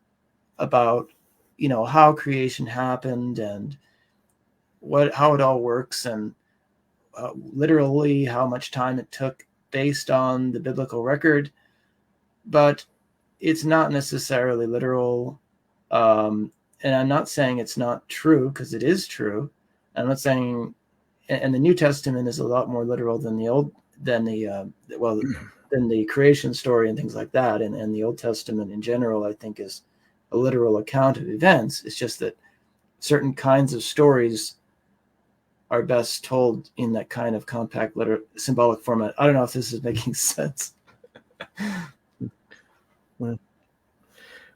about, how creation happened and how it all works, and literally how much time it took based on the biblical record. But it's not necessarily literal. And I'm not saying it's not true, because it is true. I'm not saying, and the New Testament is a lot more literal than the old, than than the creation story and things like that. And the Old Testament in general, I think, is a literal account of events. It's just that certain kinds of stories are best told in that kind of compact symbolic format. I don't know if this is making sense.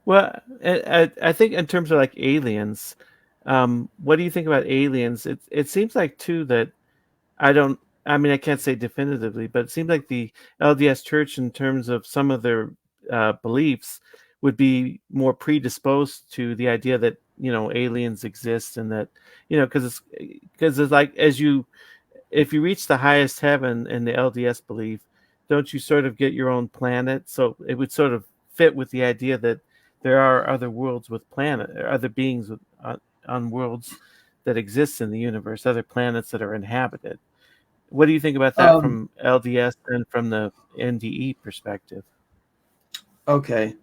Well, I think in terms of like aliens, what do you think about aliens? It seems like too that I don't. I mean, I can't say definitively, but it seems like the LDS Church, in terms of some of their beliefs, would be more predisposed to the idea that aliens exist, and that because it's like if you reach the highest heaven in the LDS belief, don't you sort of get your own planet? So it would sort of fit with the idea that there are other worlds with planet, or other beings on worlds that exist in the universe, other planets that are inhabited. What do you think about that Um, from LDS and from the NDE perspective? okay.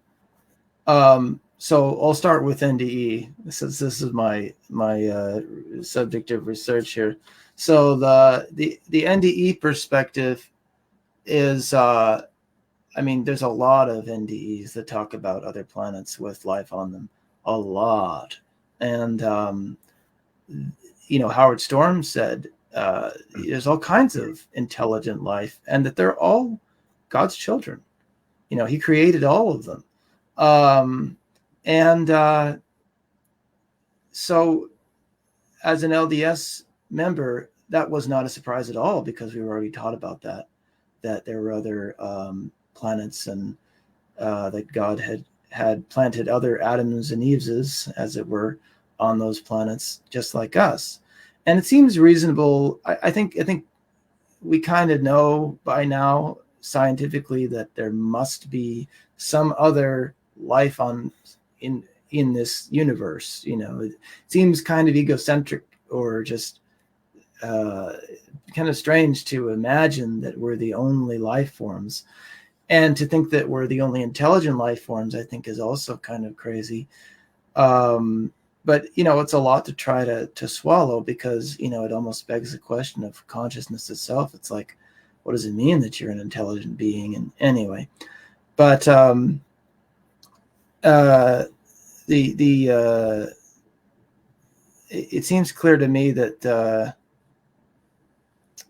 So I'll start with NDE, since this is my subject of research here. So the NDE perspective is, I mean, there's a lot of NDEs that talk about other planets with life on them, a lot. And Howard Storm said there's all kinds of intelligent life, and that they're all God's children. He created all of them. Um, and So, as an LDS member, that was not a surprise at all, because we were already taught about that there were other planets, and that God had planted other Adams and Eveses, as it were, on those planets, just like us. And it seems reasonable. I think we kind of know by now scientifically that there must be some other life in this universe. It seems kind of egocentric, or just kind of strange to imagine that we're the only life forms, and to think that we're the only intelligent life forms, I think, is also kind of crazy. But it's a lot to try to swallow, because it almost begs the question of consciousness itself. It's like, what does it mean that you're an intelligent being? And anyway, but it seems clear to me that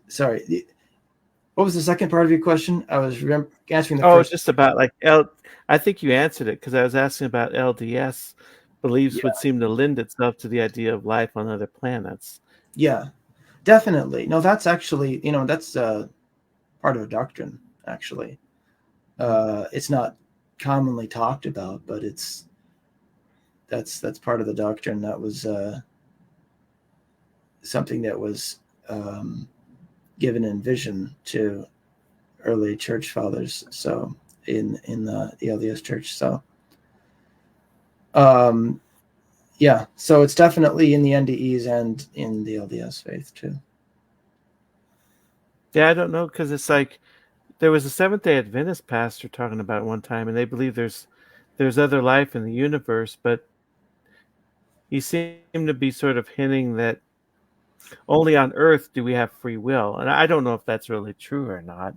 sorry, what was the second part of your question? I was answering the Oh, it's first. just about like I think you answered it, because I was asking about LDS beliefs would seem to lend itself to the idea of life on other planets. Yeah, definitely. No, that's actually, that's part of a doctrine, actually. It's not commonly talked about, but that's part of the doctrine. That was something that was given in vision to early church fathers. So in the LDS church. So yeah, so it's definitely in the NDEs and in the LDS faith too. Yeah, I don't know, because it's like there was a Seventh-day Adventist pastor talking about it one time, and they believe there's other life in the universe, but he seemed to be sort of hinting that only on Earth do we have free will, and I don't know if that's really true or not.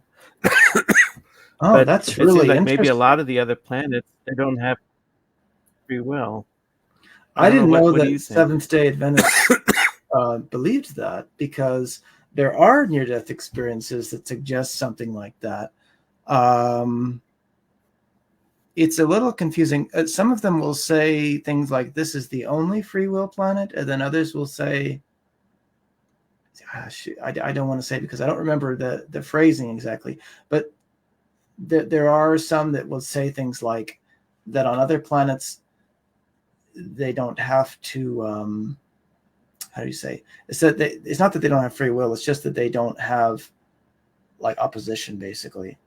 Oh, But that's it seems really like maybe a interesting. lot of the other planets, they don't have free will. I I don't know. didn't know What do you that think? Seventh-day Adventists believed that, because there are near-death experiences that suggest something like that. Um, it's a little confusing. Some of them will say things like, "This is the only free will planet," and then others will say, I don't want to say, because I don't remember the phrasing exactly, but there are some that will say things like that on other planets they don't have to. How do you say? It's not that they don't have free will. It's just that they don't have like opposition. Basically,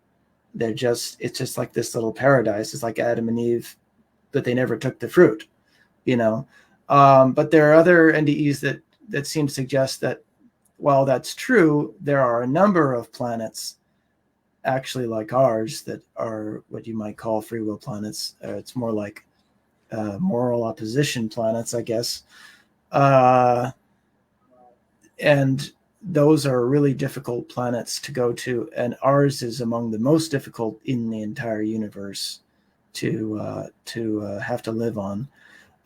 it's just like this little paradise. It's like Adam and Eve, but they never took the fruit. You know. But there are other NDEs that seem to suggest that while that's true, there are a number of planets actually like ours that are what you might call free will planets. It's more like moral opposition planets, I guess. Uh, and those are really difficult planets to go to, and ours is among the most difficult in the entire universe to have to live on.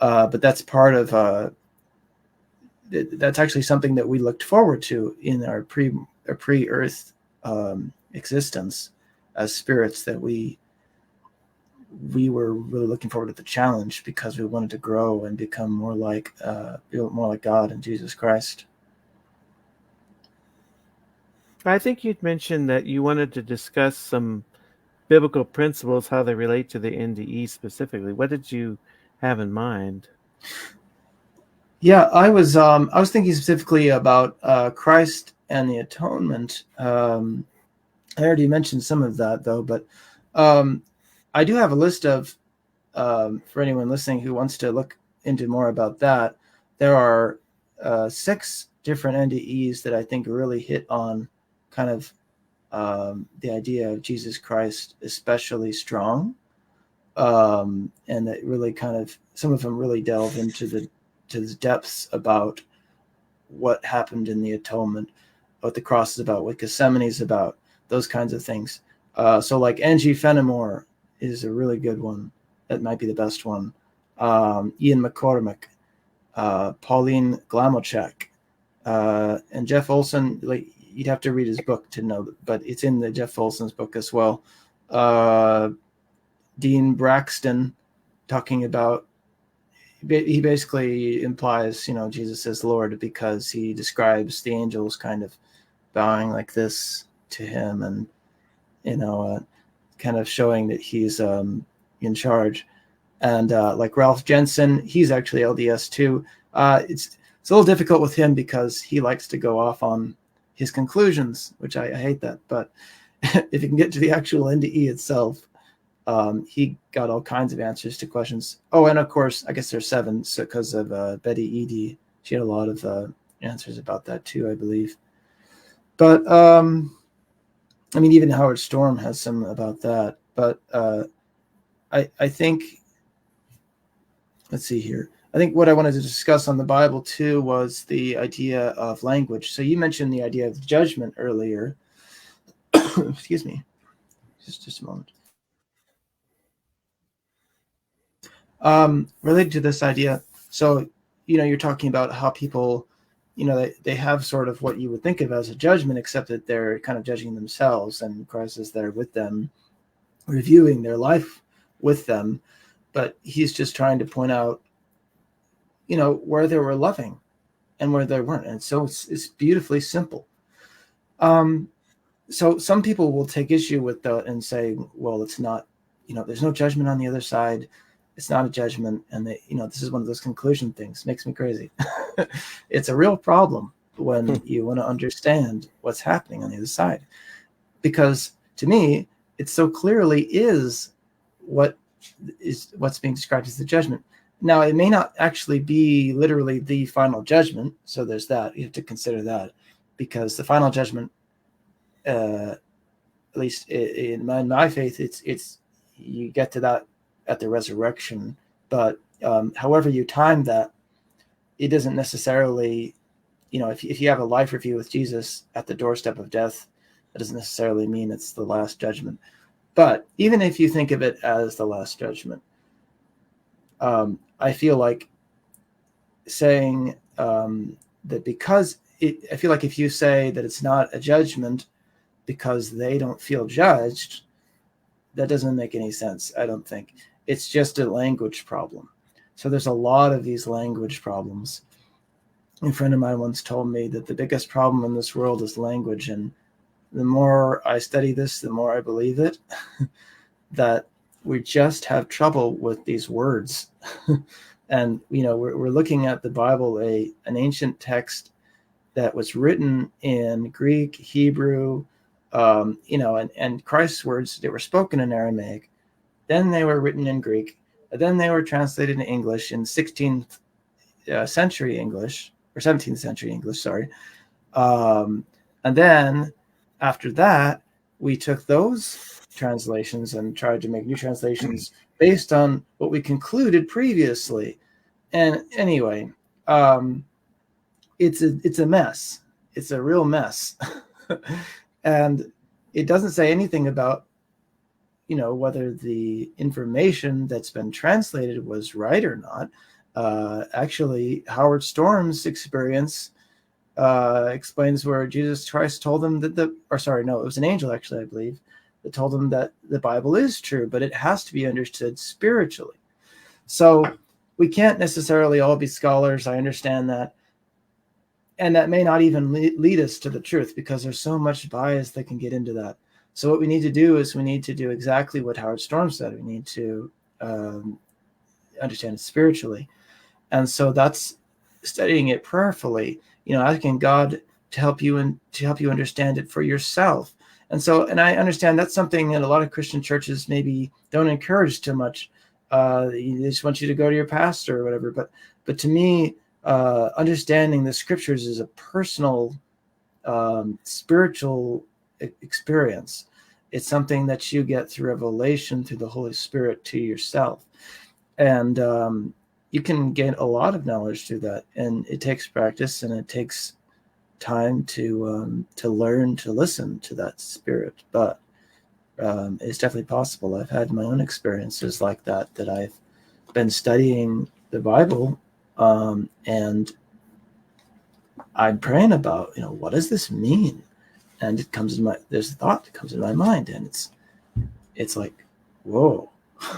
But that's part of that's actually something that we looked forward to in our pre-Earth existence as spirits, that we were really looking forward to the challenge because we wanted to grow and become more like God and Jesus Christ. I think you'd mentioned that you wanted to discuss some biblical principles, how they relate to the NDE specifically. What did you have in mind? Yeah, I was thinking specifically about Christ and the atonement. I already mentioned some of that though, but I do have a list of for anyone listening who wants to look into more about that. There are 6 different NDEs that I think really hit on kind of the idea of Jesus Christ especially strong, and that really kind of, some of them really delve into the depths about what happened in the atonement, what the cross is about, what Gethsemane is about, those kinds of things. So like Angie Fenimore is a really good one. That might be the best one. Ian McCormick, Pauline Glamochek, and Jeff Olson. Like, you'd have to read his book to know, but it's in the Jeff Olson's book as well. Dean Braxton, talking about, he basically implies, Jesus is Lord because he describes the angels kind of bowing like this to him, and kind of showing that he's in charge. And like Ralph Jensen, he's actually LDS too. It's a little difficult with him because he likes to go off on his conclusions, which I hate that. But if you can get to the actual NDE itself, he got all kinds of answers to questions. Oh, and of course, I guess there's 7 because of Betty Eady. She had a lot of answers about that too, I believe. But I mean, even Howard Storm has some about that. But I think, let's see here. I think what I wanted to discuss on the Bible too was the idea of language. So you mentioned the idea of judgment earlier. Excuse me, just a moment. Related to this idea, so you're talking about how people, they have sort of what you would think of as a judgment, except that they're kind of judging themselves, and Christ is there with them, reviewing their life with them, but he's just trying to point out, where they were loving and where they weren't. And so it's beautifully simple. So some people will take issue with that and say, well, it's not, there's no judgment on the other side. It's not a judgment. And this is one of those conclusion things. Makes me crazy. It's a real problem when you want to understand what's happening on the other side, because to me, it so clearly is what's being described as the judgment. Now, it may not actually be literally the final judgment. So there's that. You have to consider that, because the final judgment, at least in my faith, it's you get to that at the resurrection. But however you time that, it doesn't necessarily, if you have a life review with Jesus at the doorstep of death, that doesn't necessarily mean it's the last judgment. But even if you think of it as the last judgment, I feel like saying that because I feel like if you say that it's not a judgment because they don't feel judged, that doesn't make any sense, I don't think. It's just a language problem. So there's a lot of these language problems. A friend of mine once told me that the biggest problem in this world is language. And the more I study this, the more I believe it, that we just have trouble with these words. And, we're looking at the Bible, an ancient text that was written in Greek, Hebrew, and Christ's words, they were spoken in Aramaic. Then they were written in Greek. Then they were translated in English in 16th century English, or 17th century English, sorry. And then after that, we took those translations and tried to make new translations based on what we concluded previously. And anyway, it's a mess. It's a real mess. And it doesn't say anything about, whether the information that's been translated was right or not. Actually, Howard Storm's experience explains where Jesus Christ told them that it was an angel, actually, I believe, that told them that the Bible is true, but it has to be understood spiritually. So we can't necessarily all be scholars. I understand that. And that may not even lead us to the truth, because there's so much bias that can get into that. So what we need to do is we need to do exactly what Howard Storm said. We need to understand it spiritually. And so that's studying it prayerfully, asking God to help you and to help you understand it for yourself. And I understand that's something that a lot of Christian churches maybe don't encourage too much. They just want you to go to your pastor or whatever. But to me, understanding the scriptures is a personal, spiritual experience. It's something that you get through revelation, through the Holy Spirit, to yourself. And you can gain a lot of knowledge through that. And it takes practice, and it takes time to learn to listen to that spirit. But it's definitely possible. I've had my own experiences like that I've been studying the Bible, and I'm praying about, what does this mean? And there's a thought that comes in my mind, and it's like, whoa.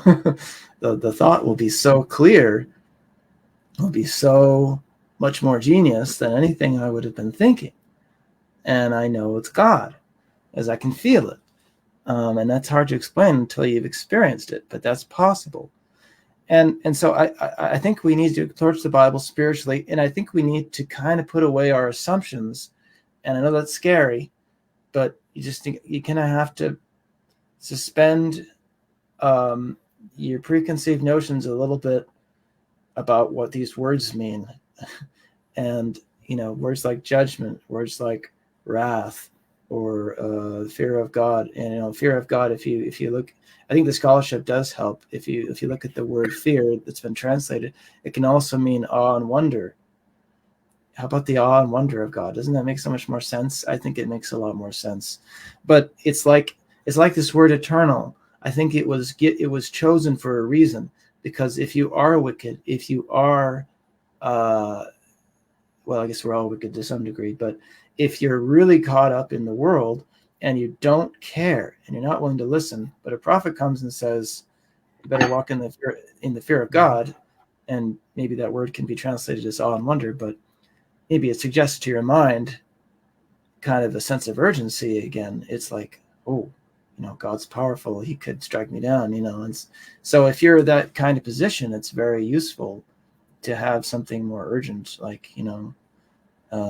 The thought will be so clear, will be so much more genius than anything I would have been thinking. And I know it's God, as I can feel it. And that's hard to explain until you've experienced it, but that's possible. And so I think we need to approach the Bible spiritually, and I think we need to kind of put away our assumptions. And I know that's scary, but you kind of have to suspend your preconceived notions a little bit about what these words mean. And, words like judgment, words like wrath, or fear of God. And, fear of God, if you look, I think the scholarship does help. If you look at the word fear that's been translated, it can also mean awe and wonder. How about the awe and wonder of God? Doesn't that make so much more sense? I think it makes a lot more sense. But it's like this word eternal. I think it was chosen for a reason, because if you are wicked, if you are, well, I guess we're all wicked to some degree, but if you're really caught up in the world and you don't care and you're not willing to listen, but a prophet comes and says, you better walk in the fear of God, and maybe that word can be translated as awe and wonder, but maybe it suggests to your mind kind of a sense of urgency again. It's like, oh, God's powerful. He could strike me down, And so if you're that kind of position, it's very useful to have something more urgent, like,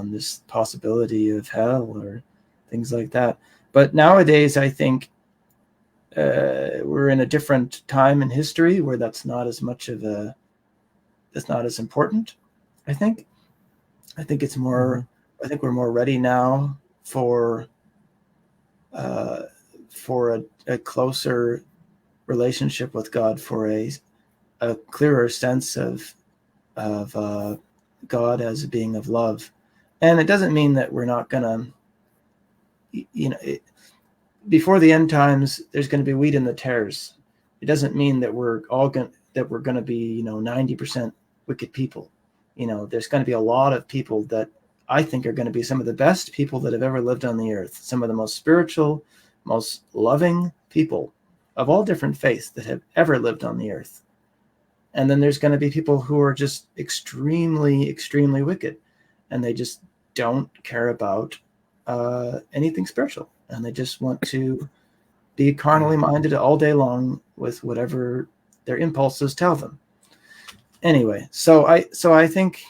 this possibility of hell or things like that. But nowadays, I think we're in a different time in history where that's not as important. I think it's more, I think we're more ready now for a closer relationship with God, for a clearer sense of God as a being of love. And it doesn't mean that we're not gonna, before the end times, there's going to be wheat in the tares. It doesn't mean that we're going to be 90% wicked people. There's going to be a lot of people that I think are going to be some of the best people that have ever lived on the earth, some of the most spiritual, most loving people of all different faiths that have ever lived on the earth. And then there's going to be people who are just extremely, extremely wicked, and they just don't care about anything spiritual, and they just want to be carnally minded all day long with whatever their impulses tell them. Anyway, so I think,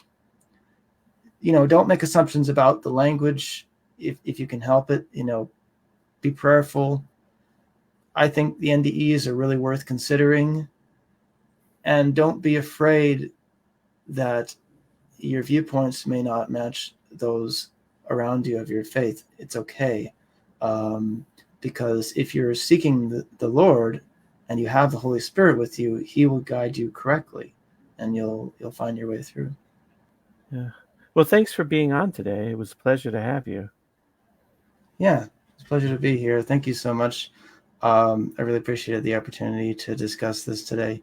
don't make assumptions about the language if you can help it. Be prayerful. I think the NDEs are really worth considering, and don't be afraid that your viewpoints may not match those around you of your faith. It's okay, because if you're seeking the Lord and you have the Holy Spirit with you, He will guide you correctly, and you'll find your way through. Yeah, Well, thanks for being on today. It was a pleasure to have you. Yeah, it's a pleasure to be here. Thank you so much. I really appreciated the opportunity to discuss this today.